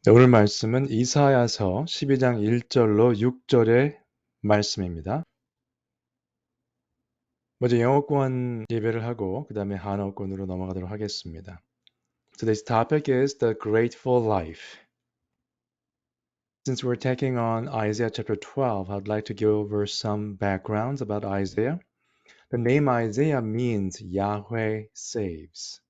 네, 오늘 말씀은 이사야서 12장 1절로 6절의 말씀입니다. 먼저 영어권 예배를 하고 그 다음에 한어권으로 넘어가도록 하겠습니다. Today's topic is the grateful life. Since we're taking on Isaiah chapter 12, I'd like to go over some backgrounds about Isaiah. The name Isaiah means Yahweh saves.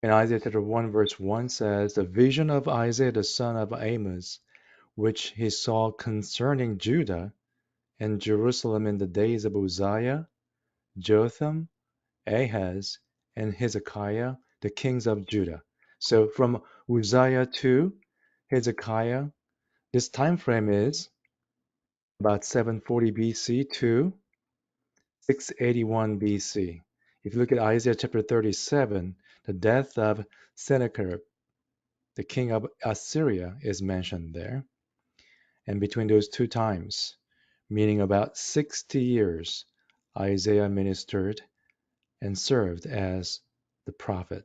In Isaiah chapter 1 verse 1 says, the vision of Isaiah the son of Amos, which he saw concerning Judah and Jerusalem in the days of Uzziah, Jotham, Ahaz, and Hezekiah, the kings of Judah. So from Uzziah to Hezekiah, this time frame is about 740 BC to 681 BC. If you look at Isaiah chapter 37, the death of Sennacherib, the king of Assyria, is mentioned there. And between those two times, meaning about 60 years, Isaiah ministered and served as the prophet.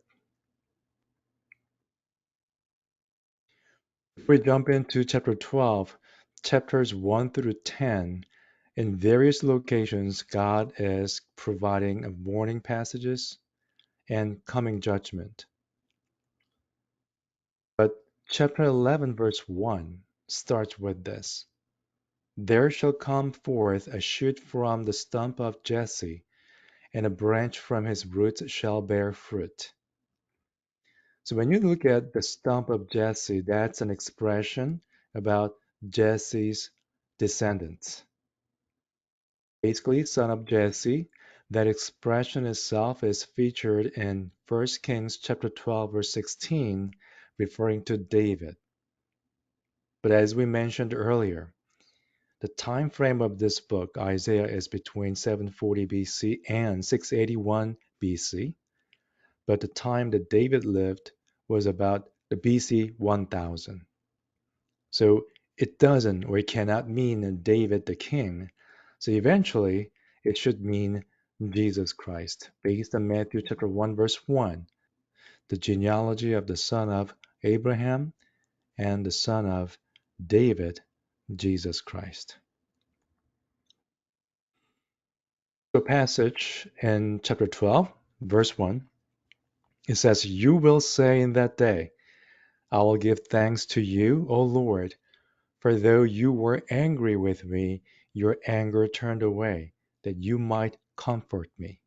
If we jump into chapter 12, chapters 1 through 10, in various locations, God is providing warning passages and coming judgment. But chapter 11, verse 1 starts with this. There shall come forth a shoot from the stump of Jesse, and a branch from his roots shall bear fruit. So when you look at the stump of Jesse, that's an expression about Jesse's descendants. Basically, son of Jesse, that expression itself is featured in 1 Kings chapter 12, verse 16, referring to David. But as we mentioned earlier, the time frame of this book, Isaiah, is between 740 BC and 681 BC. But the time that David lived was about the BC 1000. So it doesn't or it cannot mean David the king. So eventually it should mean Jesus Christ, based on Matthew chapter 1 verse 1, the genealogy of the son of Abraham and the son of David, Jesus Christ. The passage in chapter 12 verse 1, it says, "You will say in that day, I will give thanks to you, O Lord, for though you were angry with me, your anger turned away, that you might comfort me."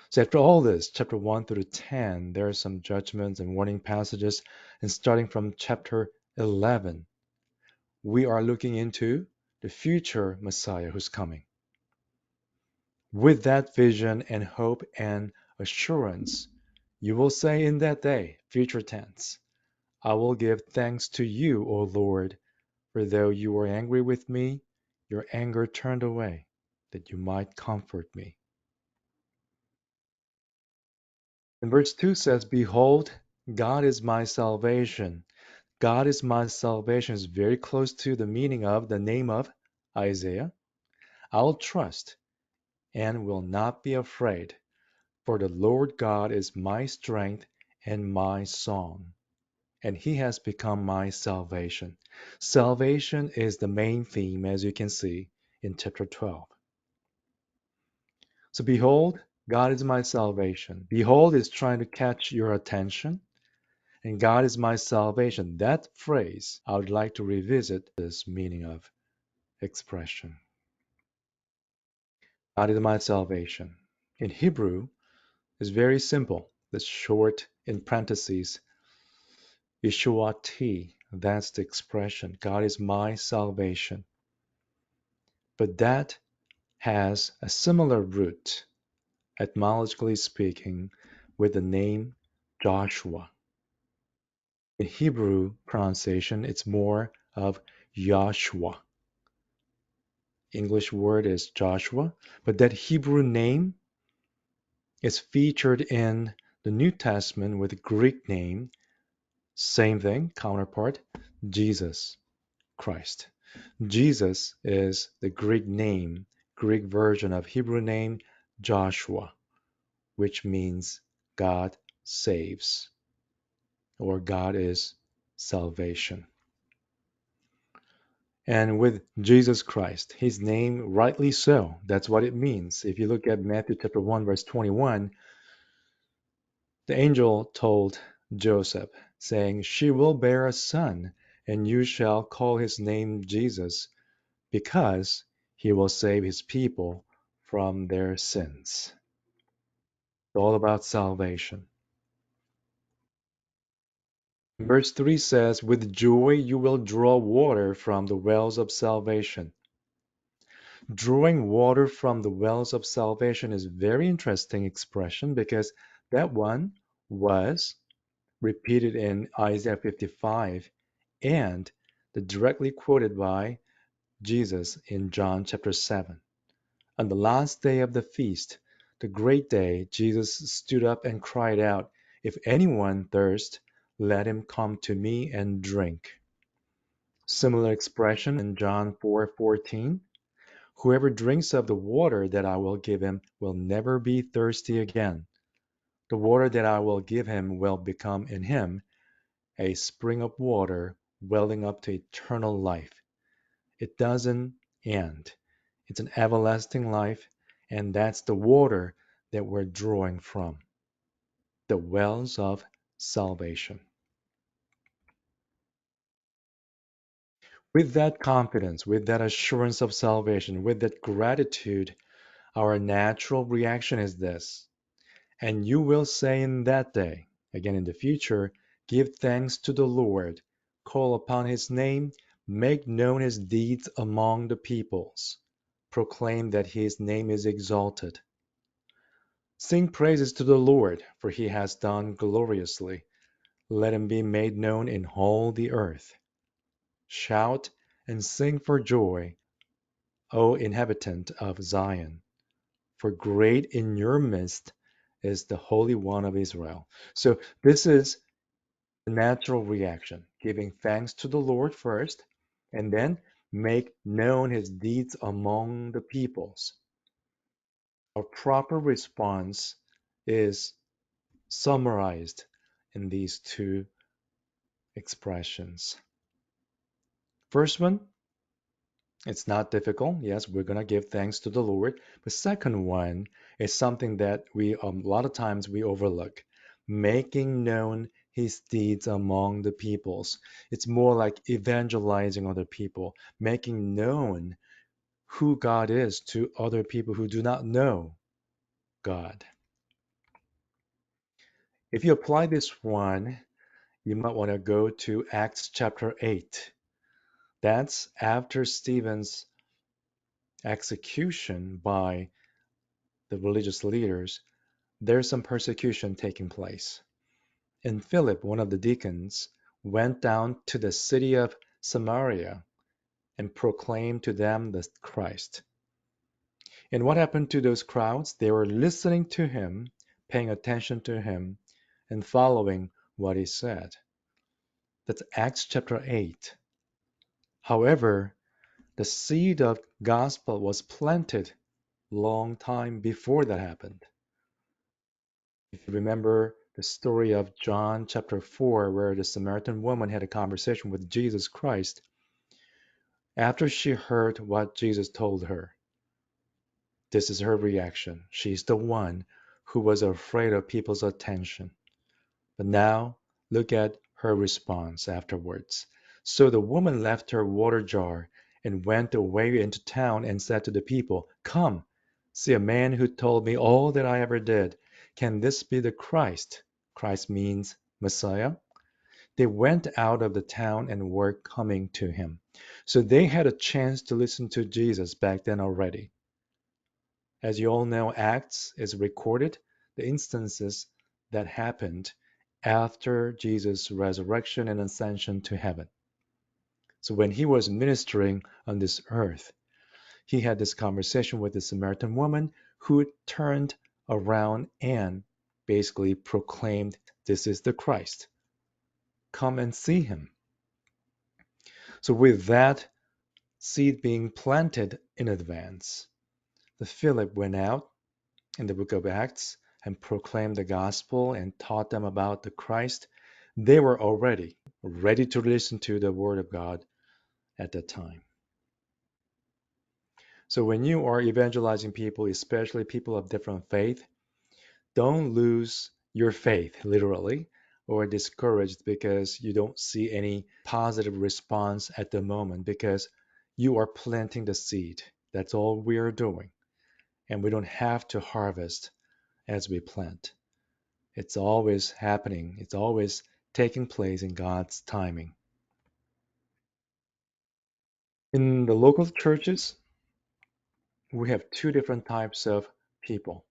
So after all this, chapter 1 through 10, there are some judgments and warning passages. And starting from chapter 11, we are looking into the future Messiah who's coming. With that vision and hope and assurance, you will say in that day, future tense, I will give thanks to you, O Lord, for though you were angry with me, your anger turned away, that you might comfort me. And verse 2 says, Behold, God is my salvation. God is my salvation is very close to the meaning of the name of Isaiah. I'll trust and will not be afraid, for the Lord God is my strength and my song, and he has become my salvation. Salvation is the main theme, as you can see in chapter 12. So behold, God is my salvation. Behold is trying to catch your attention. And God is my salvation. That phrase, I would like to revisit this meaning of expression. God is my salvation. In Hebrew, it's very simple. It's short in parentheses. Yeshuati, that's the expression. God is my salvation. But that has a similar root, etymologically speaking, with the name Joshua. In Hebrew pronunciation, it's more of Yahshua. English word is Joshua, but that Hebrew name is featured in the New Testament with the Greek name, same thing, counterpart, Jesus Christ. Jesus is the Greek name, Greek version of Hebrew name Joshua, which means God saves. or God is salvation. And with Jesus Christ, his name rightly so. That's what it means. If you look at Matthew chapter 1, verse 21, the angel told Joseph, saying, "She will bear a son, and you shall call his name Jesus, because he will save his people from their sins." It's all about salvation. Verse 3 says, "With joy you will draw water from the wells of salvation." Drawing water from the wells of salvation is a very interesting expression because that one was repeated in Isaiah 55 and directly quoted by Jesus in John chapter 7. On the last day of the feast, the great day, Jesus stood up and cried out, "If anyone thirst, let him come to me and drink." Similar expression in John 4:14. "Whoever drinks of the water that I will give him will never be thirsty again. The water that I will give him will become in him a spring of water welling up to eternal life." It doesn't end. It's an everlasting life, and that's the water that we're drawing from, the wells of salvation. With that confidence, with that assurance of salvation, with that gratitude, our natural reaction is this: "And you will say in that day," again in the future, "give thanks to the Lord, call upon his name, make known his deeds among the peoples, proclaim that his name is exalted. Sing praises to the Lord, for he has done gloriously. Let him be made known in all the earth. Shout and sing for joy, O inhabitant of Zion, for great in your midst is the Holy One of Israel." So this is the natural reaction, giving thanks to the Lord first, and then make known his deeds among the peoples. Our proper response is summarized in these two expressions. First one, it's not difficult. Yes, we're going to give thanks to the Lord. The second one is something that a lot of times we overlook, making known his deeds among the peoples. It's more like evangelizing other people, making known who God is to other people who do not know God. If you apply this one, you might want to go to Acts chapter 8. That's after Stephen's execution by the religious leaders. There's some persecution taking place. And Philip, one of the deacons, went down to the city of Samaria and proclaimed to them the Christ. And what happened to those crowds? They were listening to him, paying attention to him, and following what he said. That's Acts chapter 8. However, the seed of gospel was planted long time before that happened. If you remember the story of John chapter 4, where the Samaritan woman had a conversation with Jesus Christ, after she heard what Jesus told her, this is her reaction. She's the one who was afraid of people's attention. But now, look at her response afterwards. "So the woman left her water jar and went away into town and said to the people, 'Come, see a man who told me all that I ever did. Can this be the Christ?'" Christ means Messiah. They went out of the town and were coming to him. So they had a chance to listen to Jesus back then already. As you all know, Acts is recorded the instances that happened after Jesus' resurrection and ascension to heaven. So when he was ministering on this earth, he had this conversation with the Samaritan woman who turned around and basically proclaimed, "This is the Christ. Come and see him." So with that seed being planted in advance, the Philip went out in the book of Acts and proclaimed the gospel and taught them about the Christ. They were already ready to listen to the word of God at that time. So when you are evangelizing people, especially people of different faith, don't lose your faith, literally, or discouraged because you don't see any positive response at the moment, because you are planting the seed. That's all we are doing. And we don't have to harvest as we plant. It's always happening, it's always taking place in God's timing. In the local churches, we have two different types of people.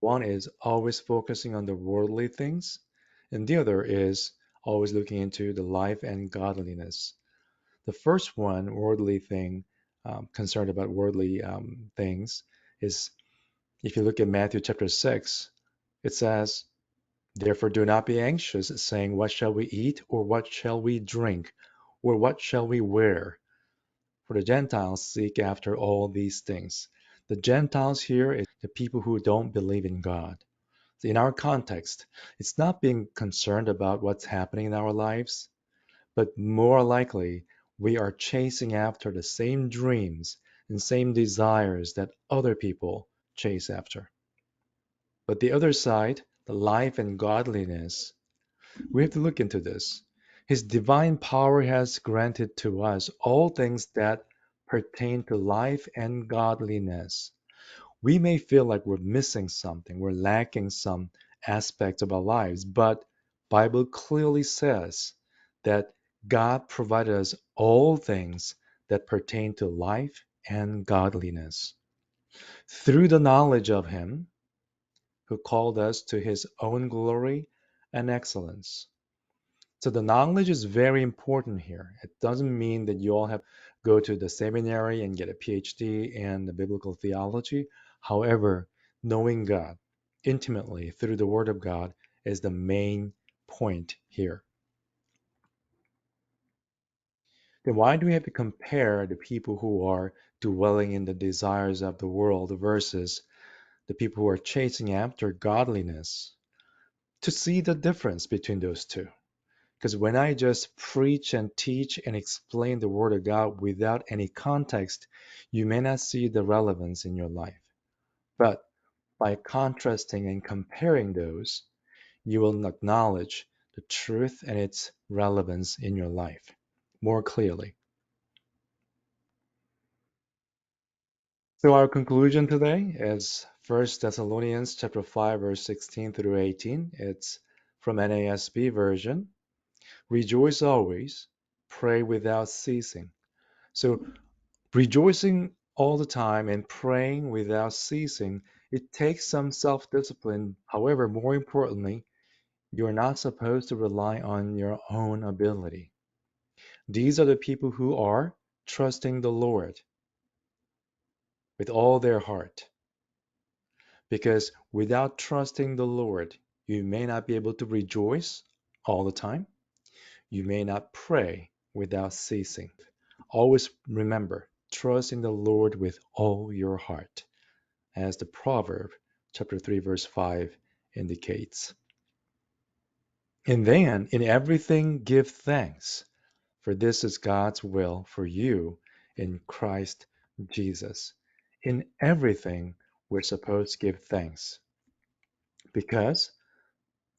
One is always focusing on the worldly things, and the other is always looking into the life and godliness. The first one, worldly thing, concerned about worldly things, is if you look at Matthew chapter 6, it says, therefore do not be anxious, saying, what shall we eat, or what shall we drink, or what shall we wear? For the Gentiles seek after all these things. The Gentiles here is the people who don't believe in God. In our context, it's not being concerned about what's happening in our lives, but more likely we are chasing after the same dreams and same desires that other people chase after. But the other side, the life and godliness, we have to look into this. His divine power has granted to us all things that pertain to life and godliness. We may feel like we're missing something, we're lacking some aspects of our lives, but Bible clearly says that God provided us all things that pertain to life and godliness through the knowledge of him who called us to his own glory and excellence. So the knowledge is very important here. It doesn't mean that you all have to go to the seminary and get a PhD in the biblical theology. However, knowing God intimately through the Word of God is the main point here. Then why do we have to compare the people who are dwelling in the desires of the world versus the people who are chasing after godliness? To see the difference between those two. Because when I just preach and teach and explain the Word of God without any context, you may not see the relevance in your life. But by contrasting and comparing those, you will acknowledge the truth and its relevance in your life more clearly. So our conclusion today is 1 Thessalonians chapter 5 verse 16 through 18. It's from NASB version. Rejoice always, pray without ceasing. So rejoicing all the time and praying without ceasing, it takes some self-discipline. However, more importantly, you're not supposed to rely on your own ability. These are the people who are trusting the Lord with all their heart. Because without trusting the Lord, you may not be able to rejoice all the time. You may not pray without ceasing. Always remember, trust in the Lord with all your heart, as the proverb chapter 3 verse 5 indicates. And then in everything give thanks, for this is God's will for you in Christ Jesus. In everything we're supposed to give thanks because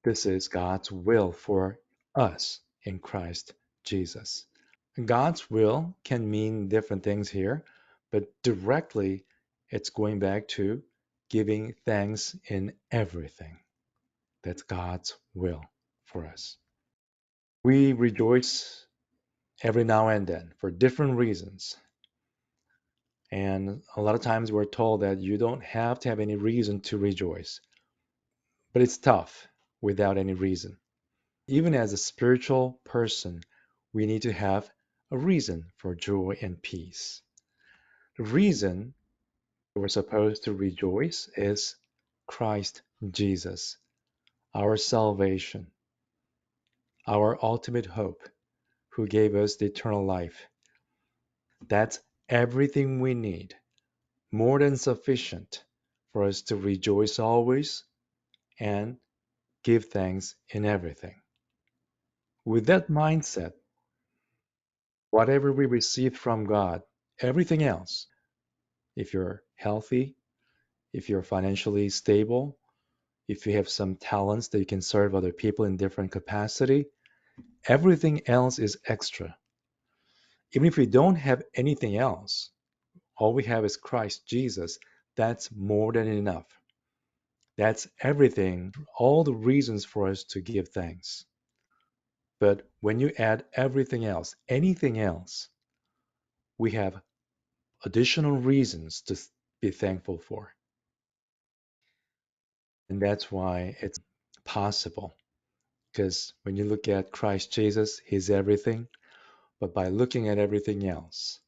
this is God's will for us in Christ Jesus. God's will can mean different things here, but directly it's going back to giving thanks in everything. That's God's will for us. We rejoice every now and then for different reasons. And a lot of times we're told that you don't have to have any reason to rejoice. But it's tough without any reason. Even as a spiritual person, we need to have a reason for joy and peace. The reason we're supposed to rejoice is Christ Jesus, our salvation, our ultimate hope, who gave us the eternal life. That's everything we need, more than sufficient for us to rejoice always and give thanks in everything. With that mindset, whatever we receive from God, everything else, if you're healthy, if you're financially stable, if you have some talents that you can serve other people in different capacity, everything else is extra. Even if we don't have anything else, all we have is Christ Jesus, that's more than enough. That's everything, all the reasons for us to give thanks. But when you add everything else, anything else, we have additional reasons to be thankful for. And that's why it's possible. Because when you look at Christ Jesus, He's everything. But by looking at everything else,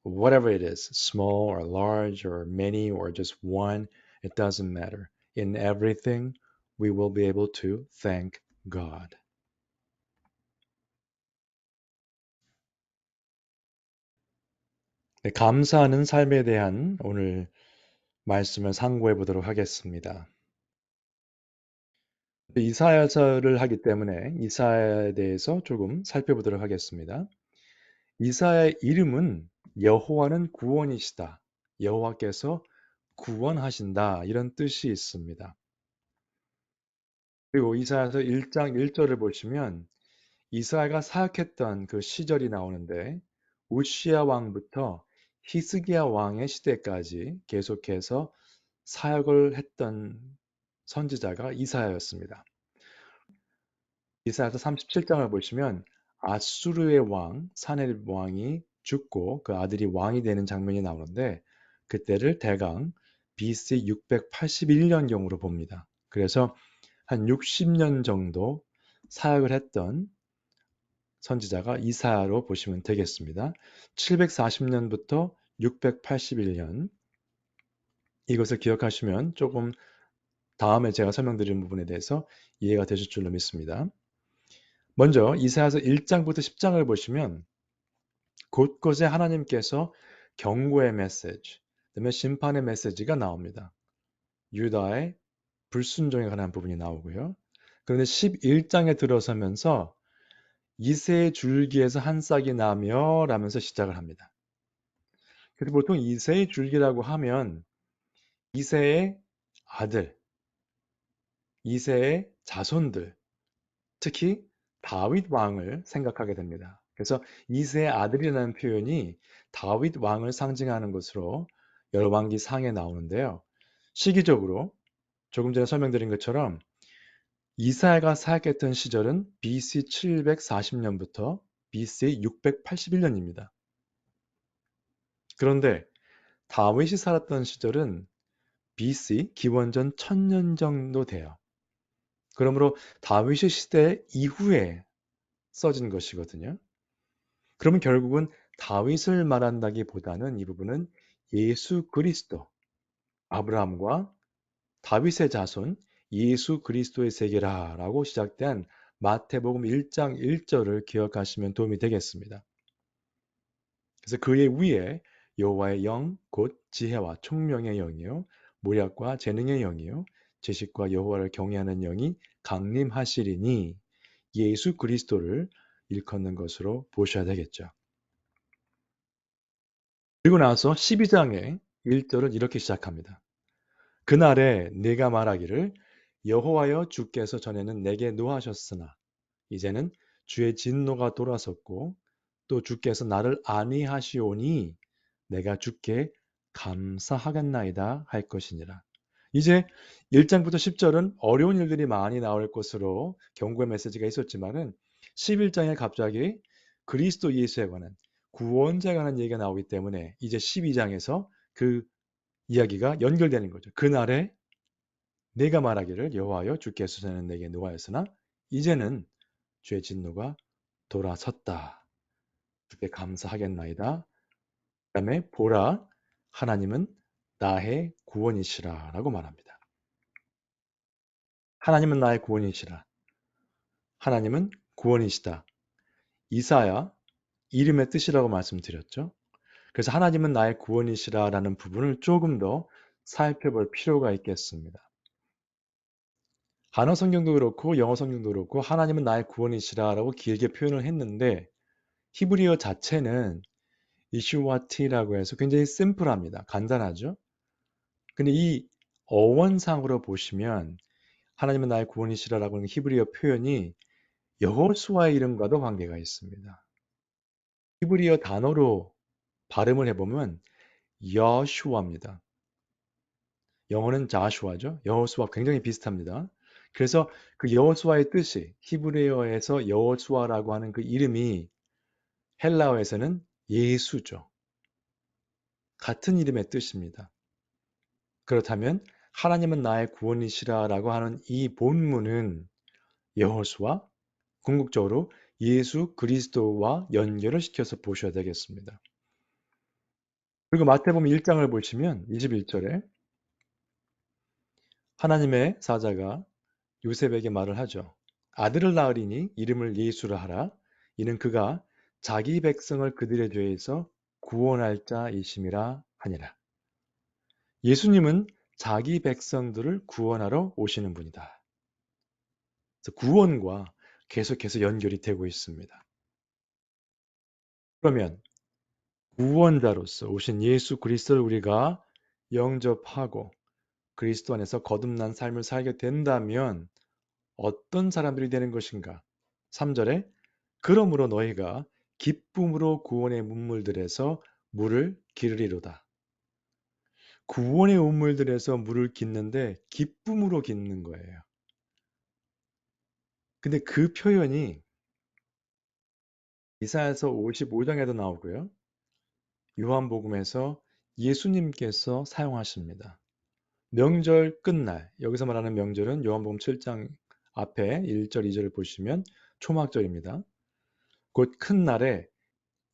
whatever it is, small or large or many or just one, it doesn't matter. In everything, we will be able to thank God. 네, 감사하는 삶에 대한 오늘 말씀을 상고해 보도록 하겠습니다. 이사야서를 하기 때문에 이사야에 대해서 조금 살펴보도록 하겠습니다. 이사야의 이름은 여호와는 구원이시다. 여호와께서 구원하신다. 이런 뜻이 있습니다. 그리고 이사야서 1장 1절을 보시면 이사야가 사역했던 그 시절이 나오는데 우시야 왕부터 히스기야 왕의 시대까지 계속해서 사역을 했던 선지자가 이사야였습니다. 이사야서 37장을 보시면 아수르의 왕 사네립 왕이 죽고 그 아들이 왕이 되는 장면이 나오는데 그때를 대강 BC 681년경으로 봅니다. 그래서 한 60년 정도 사역을 했던 선지자가 이사야로 보시면 되겠습니다. 740년부터 681년 이것을 기억하시면 조금 다음에 제가 설명드리는 부분에 대해서 이해가 되실 줄로 믿습니다. 먼저 이사야서 1장부터 10장을 보시면 곳곳에 하나님께서 경고의 메시지, 그다음에 심판의 메시지가 나옵니다. 유다의 불순종에 관한 부분이 나오고요. 그런데 11장에 들어서면서 이새의 줄기에서 한 싹이 나며 라면서 시작을 합니다. 그래서 보통 이새의 줄기라고 하면 이새의 아들, 이새의 자손들, 특히 다윗 왕을 생각하게 됩니다. 그래서 이새의 아들이라는 표현이 다윗 왕을 상징하는 것으로 열왕기 상에 나오는데요. 시기적으로 조금 전에 설명드린 것처럼 이사야가 사역했던 시절은 BC 740년부터 BC 681년입니다. 그런데 다윗이 살았던 시절은 BC 기원전 1000년 정도 돼요. 그러므로 다윗의 시대 이후에 써진 것이거든요. 그러면 결국은 다윗을 말한다기보다는 이 부분은 예수 그리스도, 아브라함과 다윗의 자손 예수 그리스도의 세계라라고 시작된 마태복음 1장 1절을 기억하시면 도움이 되겠습니다. 그래서 그의 위에 여호와의 영, 곧 지혜와 총명의 영이요, 모략과 재능의 영이요, 지식과 여호와를 경외하는 영이 강림하시리니 예수 그리스도를 일컫는 것으로 보셔야 되겠죠. 그리고 나서 12장의 1절은 이렇게 시작합니다. 그날에 내가 말하기를 여호와여 주께서 전에는 내게 노하셨으나 이제는 주의 진노가 돌아섰고 또 주께서 나를 안위하시오니 내가 주께 감사하겠나이다 할 것이니라. 이제 1장부터 10절은 어려운 일들이 많이 나올 것으로 경고의 메시지가 있었지만은 11장에 갑자기 그리스도 예수에 관한 구원자에 관한 얘기가 나오기 때문에 이제 12장에서 그 이야기가 연결되는 거죠. 그날에 내가 말하기를 여호와여 주께서 전에는 내게 노하였으나 이제는 주의 진노가 돌아섰다. 주께 감사하겠나이다. 그 다음에 보라 하나님은 나의 구원이시라 라고 말합니다. 하나님은 나의 구원이시라. 하나님은 구원이시다. 이사야 이름의 뜻이라고 말씀드렸죠. 그래서 하나님은 나의 구원이시라 라는 부분을 조금 더 살펴볼 필요가 있겠습니다. 한어 성경도 그렇고 영어 성경도 그렇고 하나님은 나의 구원이시라라고 길게 표현을 했는데 히브리어 자체는 이슈와티라고 해서 굉장히 심플합니다. 간단하죠. 근데 이 어원상으로 보시면 하나님은 나의 구원이시라라고 하는 히브리어 표현이 여호수아의 이름과도 관계가 있습니다. 히브리어 단어로 발음을 해보면 여슈아입니다. 영어는 자슈아죠. 여호수아 굉장히 비슷합니다. 그래서 그 여호수아의 뜻이 히브리어에서 여호수아라고 하는 그 이름이 헬라어에서는 예수죠. 같은 이름의 뜻입니다. 그렇다면 하나님은 나의 구원이시라라고 하는 이 본문은 여호수아, 궁극적으로 예수 그리스도와 연결을 시켜서 보셔야 되겠습니다. 그리고 마태복음 1장을 보시면 21절에 하나님의 사자가 요셉에게 말을 하죠. 아들을 낳으리니 이름을 예수라 하라. 이는 그가 자기 백성을 그들의 죄에서 구원할 자이심이라 하니라. 예수님은 자기 백성들을 구원하러 오시는 분이다. 그래서 구원과 계속해서 연결이 되고 있습니다. 그러면 구원자로서 오신 예수 그리스도를 우리가 영접하고 그리스도 안에서 거듭난 삶을 살게 된다면 어떤 사람들이 되는 것인가? 3절에 그러므로 너희가 기쁨으로 구원의 문물들에서 물을 기르리로다. 구원의 우물들에서 물을 깃는데 기쁨으로 깃는 거예요. 근데 그 표현이 이사야서 55장에도 나오고요. 요한복음에서 예수님께서 사용하십니다. 명절 끝날, 여기서 말하는 명절은 요한복음 7장 앞에 1절, 2절을 보시면 초막절입니다. 곧 큰 날에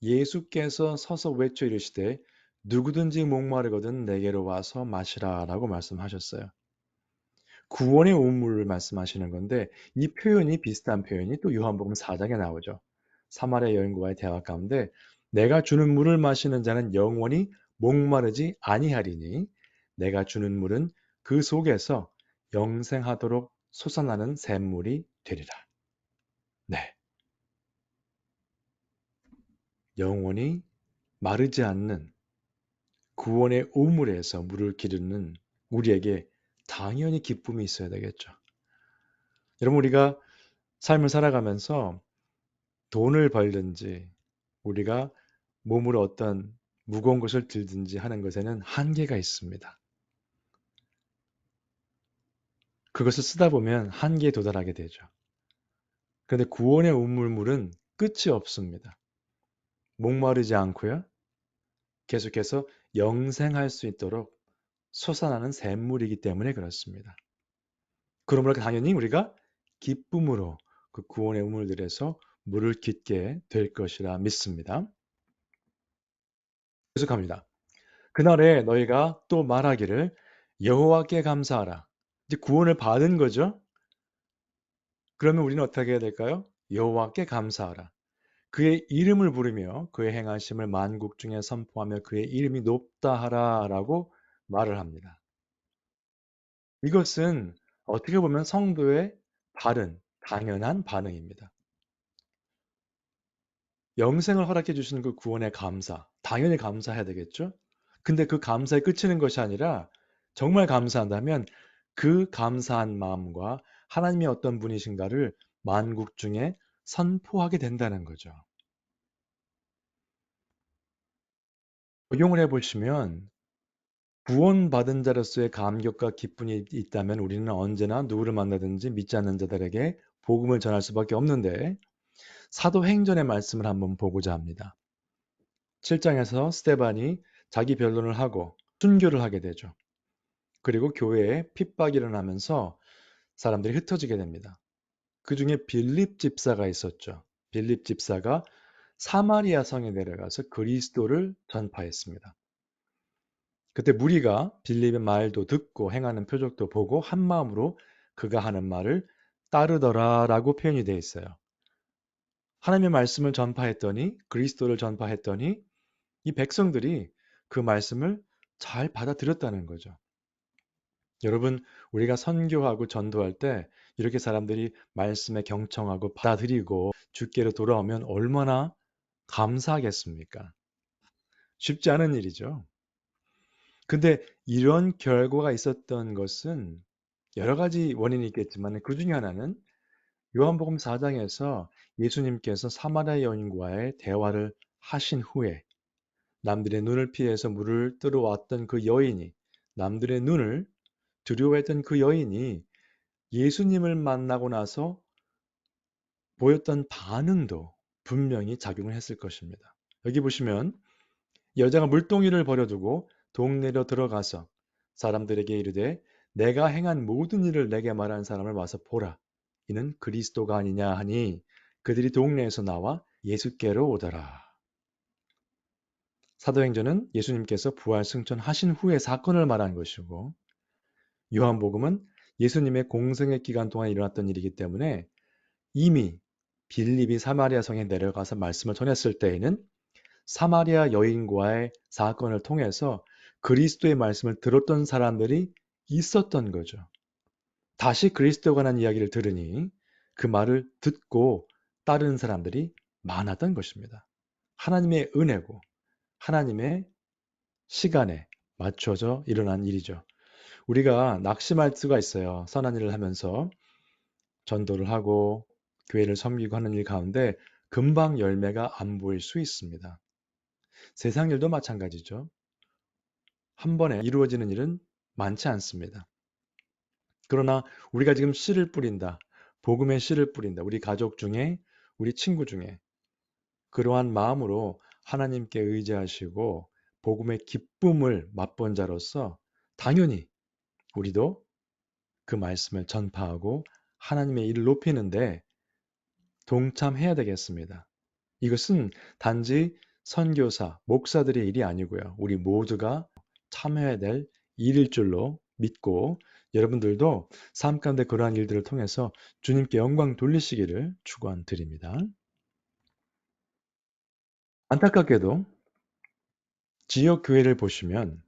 예수께서 서서 외쳐 이르시되 누구든지 목마르거든 내게로 와서 마시라 라고 말씀하셨어요. 구원의 우물을 말씀하시는 건데 이 표현이 비슷한 표현이 또 요한복음 4장에 나오죠. 사마리아 여인과의 대화 가운데 내가 주는 물을 마시는 자는 영원히 목마르지 아니하리니 내가 주는 물은 그 속에서 영생하도록 솟아나는 샘물이 되리라. 네, 영원히 마르지 않는 구원의 우물에서 물을 기르는 우리에게 당연히 기쁨이 있어야 되겠죠. 여러분 우리가 삶을 살아가면서 돈을 벌든지 우리가 몸으로 어떤 무거운 것을 들든지 하는 것에는 한계가 있습니다. 그것을 쓰다 보면 한계에 도달하게 되죠. 그런데 구원의 우물물은 끝이 없습니다. 목마르지 않고요. 계속해서 영생할 수 있도록 솟아나는 샘물이기 때문에 그렇습니다. 그러므로 당연히 우리가 기쁨으로 그 구원의 우물들에서 물을 깃게 될 것이라 믿습니다. 계속합니다. 그날에 너희가 또 말하기를 여호와께 감사하라. 이제 구원을 받은 거죠. 그러면 우리는 어떻게 해야 될까요? 여호와께 감사하라. 그의 이름을 부르며 그의 행하심을 만국 중에 선포하며 그의 이름이 높다 하라라고 말을 합니다. 이것은 어떻게 보면 성도의 바른, 당연한 반응입니다. 영생을 허락해 주시는 그 구원의 감사, 당연히 감사해야 되겠죠? 근데 그 감사에 그치는 것이 아니라 정말 감사한다면 그 감사한 마음과 하나님이 어떤 분이신가를 만국 중에 선포하게 된다는 거죠. 적용을 해보시면 구원받은 자로서의 감격과 기쁨이 있다면 우리는 언제나 누구를 만나든지 믿지 않는 자들에게 복음을 전할 수밖에 없는데 사도행전의 말씀을 한번 보고자 합니다. 7장에서 스데반이 자기 변론을 하고 순교를 하게 되죠. 그리고 교회에 핍박이 일어나면서 사람들이 흩어지게 됩니다. 그 중에 빌립 집사가 있었죠. 빌립 집사가 사마리아 성에 내려가서 그리스도를 전파했습니다. 그때 무리가 빌립의 말도 듣고 행하는 표적도 보고 한 마음으로 그가 하는 말을 따르더라라고 표현이 되어 있어요. 하나님의 말씀을 전파했더니 그리스도를 전파했더니 이 백성들이 그 말씀을 잘 받아들였다는 거죠. 여러분, 우리가 선교하고 전도할 때 이렇게 사람들이 말씀에 경청하고 받아들이고 주께로 돌아오면 얼마나 감사하겠습니까? 쉽지 않은 일이죠. 근데 이런 결과가 있었던 것은 여러 가지 원인이 있겠지만 그 중에 하나는 요한복음 4장에서 예수님께서 사마리아 여인과의 대화를 하신 후에 남들의 눈을 피해서 물을 뜨러왔던 그 여인이 남들의 눈을 두려워했던 그 여인이 예수님을 만나고 나서 보였던 반응도 분명히 작용을 했을 것입니다. 여기 보시면 여자가 물동이를 버려두고 동네로 들어가서 사람들에게 이르되 내가 행한 모든 일을 내게 말한 사람을 와서 보라. 이는 그리스도가 아니냐 하니 그들이 동네에서 나와 예수께로 오더라. 사도행전은 예수님께서 부활 승천하신 후의 사건을 말한 것이고 요한복음은 예수님의 공생의 기간 동안 일어났던 일이기 때문에 이미 빌립이 사마리아 성에 내려가서 말씀을 전했을 때에는 사마리아 여인과의 사건을 통해서 그리스도의 말씀을 들었던 사람들이 있었던 거죠. 다시 그리스도에 관한 이야기를 들으니 그 말을 듣고 따르는 사람들이 많았던 것입니다. 하나님의 은혜고 하나님의 시간에 맞춰져 일어난 일이죠. 우리가 낙심할 수가 있어요. 선한 일을 하면서 전도를 하고 교회를 섬기고 하는 일 가운데 금방 열매가 안 보일 수 있습니다. 세상 일도 마찬가지죠. 한 번에 이루어지는 일은 많지 않습니다. 그러나 우리가 지금 씨를 뿌린다. 복음의 씨를 뿌린다. 우리 가족 중에, 우리 친구 중에 그러한 마음으로 하나님께 의지하시고 복음의 기쁨을 맛본 자로서 당연히 우리도 그 말씀을 전파하고 하나님의 일을 높이는데 동참해야 되겠습니다. 이것은 단지 선교사, 목사들의 일이 아니고요. 우리 모두가 참여해야 될 일일 줄로 믿고 여러분들도 삶 가운데 그러한 일들을 통해서 주님께 영광 돌리시기를 축원드립니다. 안타깝게도 지역 교회를 보시면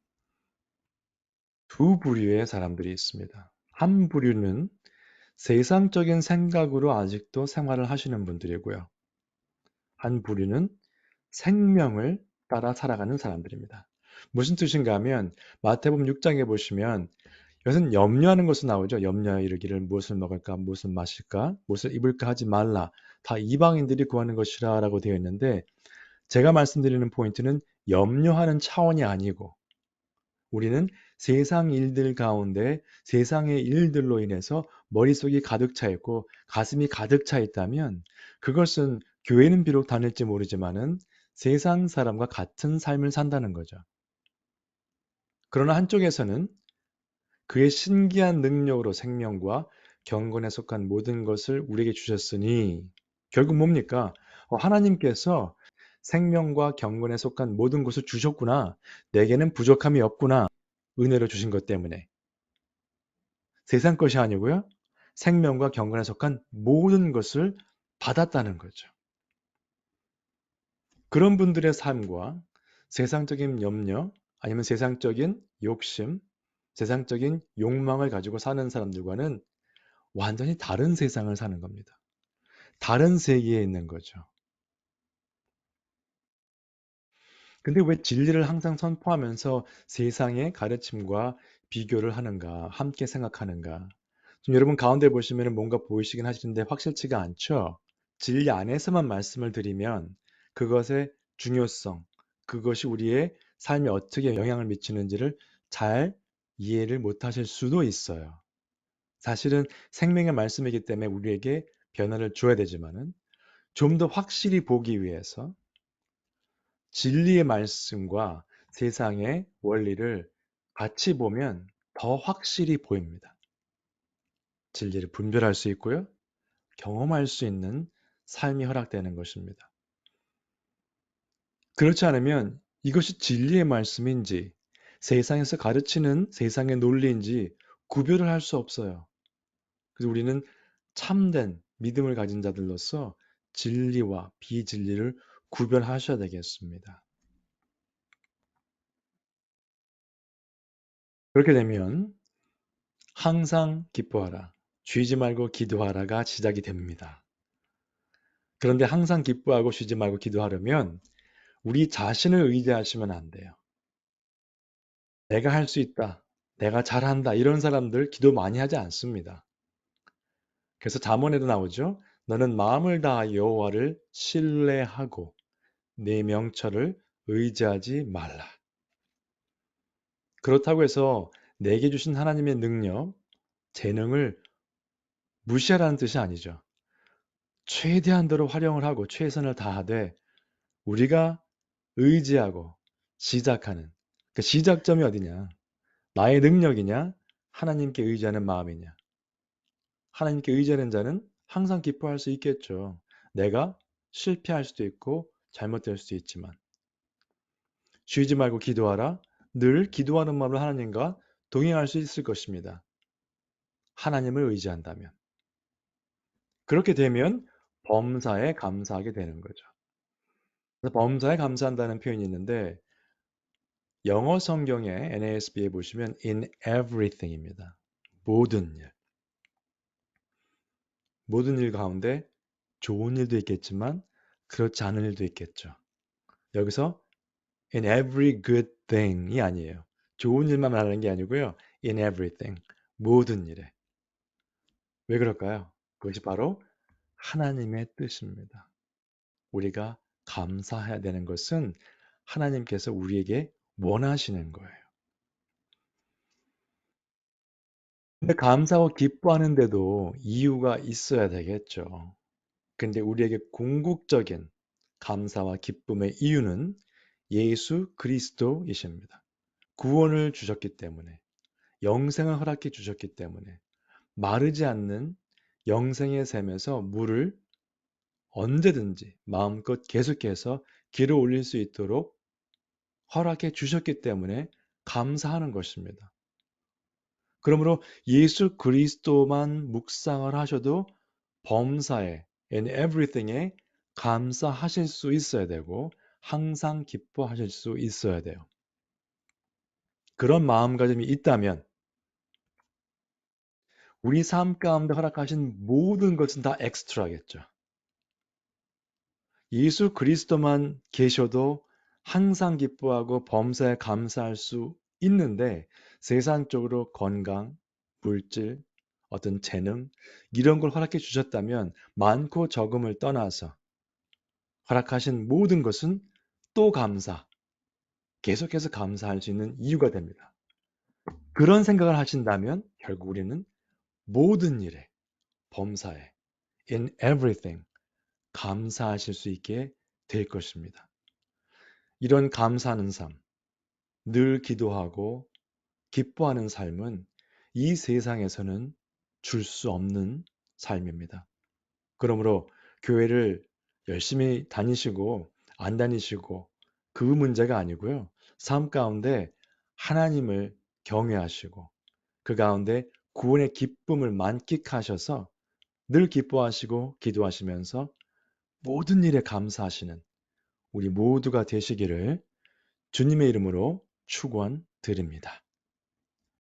두 부류의 사람들이 있습니다. 한 부류는 세상적인 생각으로 아직도 생활을 하시는 분들이고요. 한 부류는 생명을 따라 살아가는 사람들입니다. 무슨 뜻인가 하면 마태복음 6장에 보시면 여기서는 염려하는 것으로 나오죠. 염려에 이르기를 무엇을 먹을까, 무엇을 마실까, 무엇을 입을까 하지 말라. 다 이방인들이 구하는 것이라 라고 되어 있는데 제가 말씀드리는 포인트는 염려하는 차원이 아니고 우리는 세상 일들 가운데 세상의 일들로 인해서 머릿속이 가득 차 있고 가슴이 가득 차 있다면 그것은 교회는 비록 다닐지 모르지만은 세상 사람과 같은 삶을 산다는 거죠. 그러나 한쪽에서는 그의 신기한 능력으로 생명과 경건에 속한 모든 것을 우리에게 주셨으니 결국 뭡니까? 하나님께서 생명과 경건에 속한 모든 것을 주셨구나. 내게는 부족함이 없구나. 은혜로 주신 것 때문에. 세상 것이 아니고요. 생명과 경건에 속한 모든 것을 받았다는 거죠. 그런 분들의 삶과 세상적인 염려 아니면 세상적인 욕심, 세상적인 욕망을 가지고 사는 사람들과는 완전히 다른 세상을 사는 겁니다. 다른 세계에 있는 거죠. 근데 왜 진리를 항상 선포하면서 세상의 가르침과 비교를 하는가, 함께 생각하는가? 지금 여러분 가운데 보시면 뭔가 보이시긴 하시는데 확실치가 않죠? 진리 안에서만 말씀을 드리면 그것의 중요성, 그것이 우리의 삶에 어떻게 영향을 미치는지를 잘 이해를 못 하실 수도 있어요. 사실은 생명의 말씀이기 때문에 우리에게 변화를 줘야 되지만은 좀 더 확실히 보기 위해서 진리의 말씀과 세상의 원리를 같이 보면 더 확실히 보입니다. 진리를 분별할 수 있고요. 경험할 수 있는 삶이 허락되는 것입니다. 그렇지 않으면 이것이 진리의 말씀인지 세상에서 가르치는 세상의 논리인지 구별을 할 수 없어요. 그래서 우리는 참된 믿음을 가진 자들로서 진리와 비진리를 구별하셔야 되겠습니다. 그렇게 되면 항상 기뻐하라. 쉬지 말고 기도하라가 시작이 됩니다. 그런데 항상 기뻐하고 쉬지 말고 기도하려면 우리 자신을 의지하시면 안 돼요. 내가 할 수 있다. 내가 잘한다. 이런 사람들 기도 많이 하지 않습니다. 그래서 잠언에도 나오죠. 너는 마음을 다하여 여호와를 신뢰하고 내 명철을 의지하지 말라. 그렇다고 해서 내게 주신 하나님의 능력, 재능을 무시하라는 뜻이 아니죠. 최대한도로 활용을 하고 최선을 다하되 우리가 의지하고 시작하는 그 시작점이 어디냐? 나의 능력이냐? 하나님께 의지하는 마음이냐? 하나님께 의지하는 자는 항상 기뻐할 수 있겠죠. 내가 실패할 수도 있고 잘못될 수도 있지만 쉬지 말고 기도하라. 늘 기도하는 마음으로 하나님과 동행할 수 있을 것입니다. 하나님을 의지한다면. 그렇게 되면 범사에 감사하게 되는 거죠. 그래서 범사에 감사한다는 표현이 있는데 영어 성경의 NASB에 보시면 in everything입니다. 모든 일. 모든 일 가운데 좋은 일도 있겠지만 그렇지 않은 일도 있겠죠. 여기서 in every good thing이 아니에요. 좋은 일만 말하는 게 아니고요. in everything. 모든 일에. 왜 그럴까요? 그것이 바로 하나님의 뜻입니다. 우리가 감사해야 되는 것은 하나님께서 우리에게 원하시는 거예요. 근데 감사하고 기뻐하는데도 이유가 있어야 되겠죠. 근데 우리에게 궁극적인 감사와 기쁨의 이유는 예수 그리스도이십니다. 구원을 주셨기 때문에, 영생을 허락해 주셨기 때문에, 마르지 않는 영생의 샘에서 물을 언제든지 마음껏 계속해서 길어 올릴 수 있도록 허락해 주셨기 때문에 감사하는 것입니다. 그러므로 예수 그리스도만 묵상을 하셔도 범사에 in everything에 감사하실 수 있어야 되고 항상 기뻐하실 수 있어야 돼요. 그런 마음가짐이 있다면 우리 삶 가운데 허락하신 모든 것은 다 엑스트라겠죠. 예수 그리스도만 계셔도 항상 기뻐하고 범사에 감사할 수 있는데 세상적으로 건강, 물질, 어떤 재능 이런 걸 허락해 주셨다면 많고 적음을 떠나서 허락하신 모든 것은 또 감사, 계속해서 감사할 수 있는 이유가 됩니다. 그런 생각을 하신다면 결국 우리는 모든 일에, 범사에, in everything 감사하실 수 있게 될 것입니다. 이런 감사하는 삶, 늘 기도하고 기뻐하는 삶은 이 세상에서는 줄 수 없는 삶입니다. 그러므로 교회를 열심히 다니시고 안 다니시고 그 문제가 아니고요. 삶 가운데 하나님을 경외하시고 그 가운데 구원의 기쁨을 만끽하셔서 늘 기뻐하시고 기도하시면서 모든 일에 감사하시는 우리 모두가 되시기를 주님의 이름으로 축원드립니다.